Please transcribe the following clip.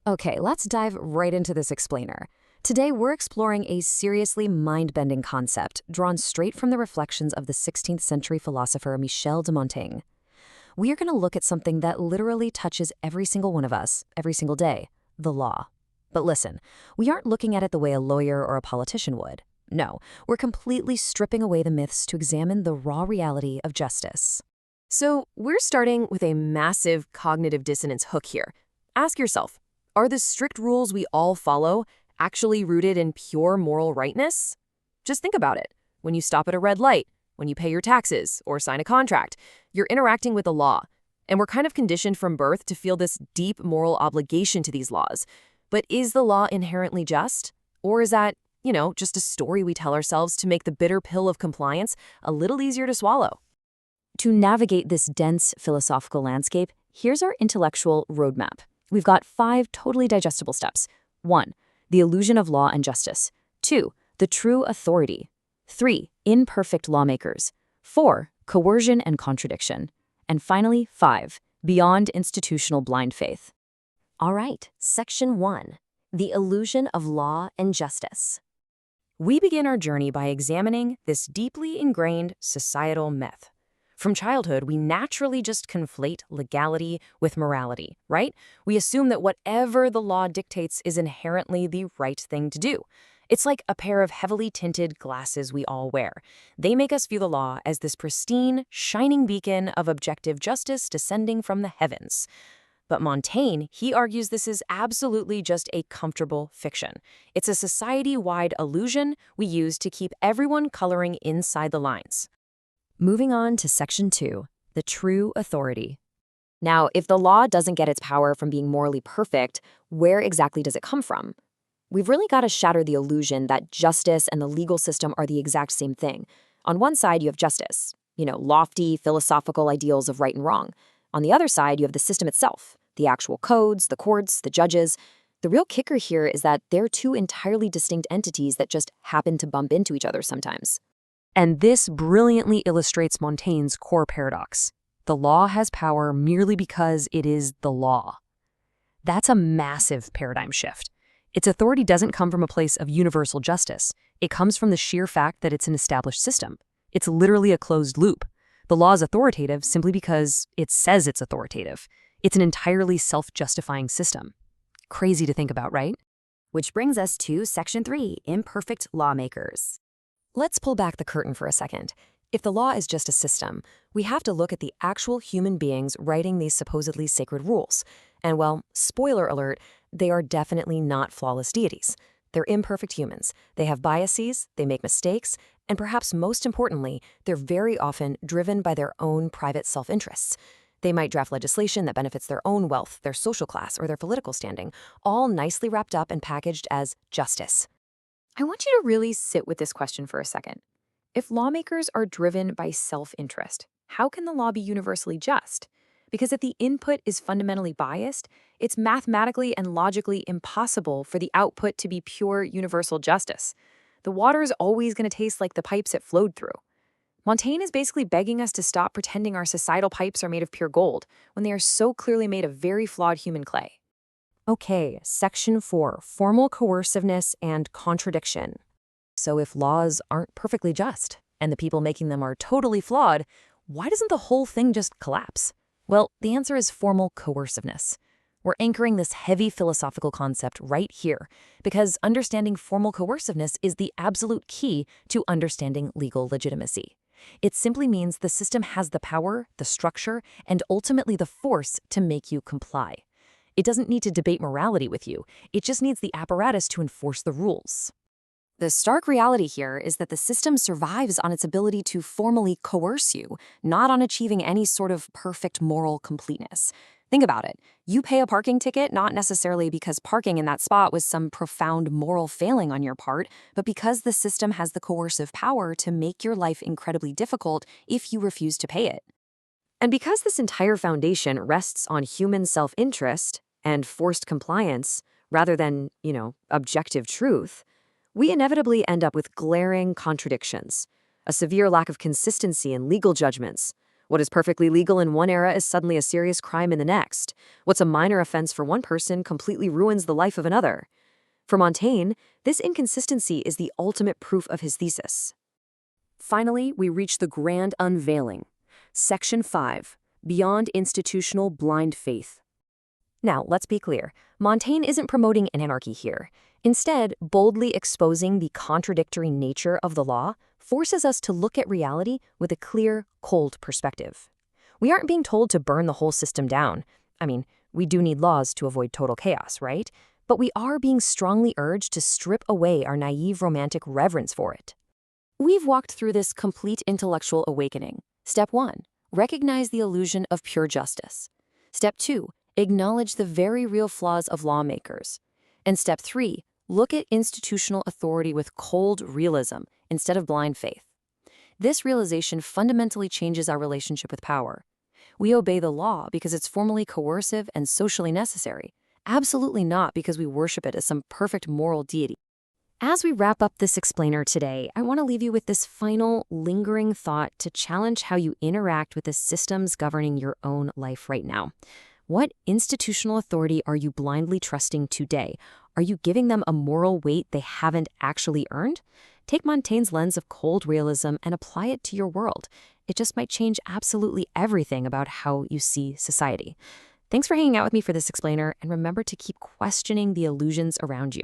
Okay, let's dive right into this explainer. Today, we're exploring a seriously mind-bending concept drawn straight from the reflections of the 16th century philosopher Michel de Montaigne. We are going to look at something that literally touches every single one of us, every single day, the law. But listen, we aren't looking at it the way a lawyer or a politician would. No, we're completely stripping away the myths to examine the raw reality of justice. So, we're starting with a massive cognitive dissonance hook here. Ask yourself, are the strict rules we all follow actually rooted in pure moral rightness? Just think about it. When you stop at a red light, when you pay your taxes, or sign a contract, you're interacting with the law. And we're kind of conditioned from birth to feel this deep moral obligation to these laws. But is the law inherently just? Or is that, just a story we tell ourselves to make the bitter pill of compliance a little easier to swallow? To navigate this dense philosophical landscape, here's our intellectual roadmap. We've got 5 totally digestible steps. 1. The illusion of law and justice. 2. The true authority. 3. Imperfect lawmakers. 4. Coercion and contradiction. And finally, 5. Beyond institutional blind faith. All right, Section 1. The illusion of law and justice. We begin our journey by examining this deeply ingrained societal myth. From childhood, we naturally just conflate legality with morality, right? We assume that whatever the law dictates is inherently the right thing to do. It's like a pair of heavily tinted glasses we all wear. They make us view the law as this pristine, shining beacon of objective justice descending from the heavens. But Montaigne, he argues this is absolutely just a comfortable fiction. It's a society-wide illusion we use to keep everyone coloring inside the lines. Moving on to Section 2, the true authority. Now, if the law doesn't get its power from being morally perfect, where exactly does it come from? We've really got to shatter the illusion that justice and the legal system are the exact same thing. On one side, you have justice, lofty philosophical ideals of right and wrong. On the other side, you have the system itself, the actual codes, the courts, the judges. The real kicker here is that they're 2 entirely distinct entities that just happen to bump into each other sometimes. And this brilliantly illustrates Montaigne's core paradox. The law has power merely because it is the law. That's a massive paradigm shift. Its authority doesn't come from a place of universal justice. It comes from the sheer fact that it's an established system. It's literally a closed loop. The law is authoritative simply because it says it's authoritative. It's an entirely self-justifying system. Crazy to think about, right? Which brings us to Section 3, imperfect lawmakers. Let's pull back the curtain for a second. If the law is just a system, we have to look at the actual human beings writing these supposedly sacred rules. And well, spoiler alert, they are definitely not flawless deities. They're imperfect humans. They have biases, they make mistakes, and perhaps most importantly, they're very often driven by their own private self-interests. They might draft legislation that benefits their own wealth, their social class, or their political standing, all nicely wrapped up and packaged as justice. I want you to really sit with this question for a second. If lawmakers are driven by self-interest, how can the law be universally just? Because if the input is fundamentally biased, it's mathematically and logically impossible for the output to be pure universal justice. The water is always going to taste like the pipes it flowed through. Montaigne is basically begging us to stop pretending our societal pipes are made of pure gold when they are so clearly made of very flawed human clay. Okay, Section 4, formal coerciveness and contradiction. So if laws aren't perfectly just, and the people making them are totally flawed, why doesn't the whole thing just collapse? Well, the answer is formal coerciveness. We're anchoring this heavy philosophical concept right here, because understanding formal coerciveness is the absolute key to understanding legal legitimacy. It simply means the system has the power, the structure, and ultimately the force to make you comply. It doesn't need to debate morality with you. It just needs the apparatus to enforce the rules. The stark reality here is that the system survives on its ability to formally coerce you, not on achieving any sort of perfect moral completeness. Think about it. You pay a parking ticket not necessarily because parking in that spot was some profound moral failing on your part, but because the system has the coercive power to make your life incredibly difficult if you refuse to pay it. And because this entire foundation rests on human self-interest and forced compliance rather than, objective truth, we inevitably end up with glaring contradictions, a severe lack of consistency in legal judgments, What is perfectly legal in one era is suddenly a serious crime in the next. What's a minor offense for one person completely ruins the life of another. For Montaigne, this inconsistency is the ultimate proof of his thesis. Finally, we reach the grand unveiling. Section 5. Beyond institutional blind faith. Now, let's be clear. Montaigne isn't promoting anarchy here. Instead, boldly exposing the contradictory nature of the law forces us to look at reality with a clear, cold perspective. We aren't being told to burn the whole system down. I mean, we do need laws to avoid total chaos, right? But we are being strongly urged to strip away our naive romantic reverence for it. We've walked through this complete intellectual awakening. Step 1. Recognize the illusion of pure justice. Step 2. Acknowledge the very real flaws of lawmakers. And Step 3. Look at institutional authority with cold realism instead of blind faith. This realization fundamentally changes our relationship with power. We obey the law because it's formally coercive and socially necessary, absolutely not because we worship it as some perfect moral deity. As we wrap up this explainer today, I want to leave you with this final, lingering thought to challenge how you interact with the systems governing your own life right now. What institutional authority are you blindly trusting today? Are you giving them a moral weight they haven't actually earned? Take Montaigne's lens of cold realism and apply it to your world. It just might change absolutely everything about how you see society. Thanks for hanging out with me for this explainer, and remember to keep questioning the illusions around you.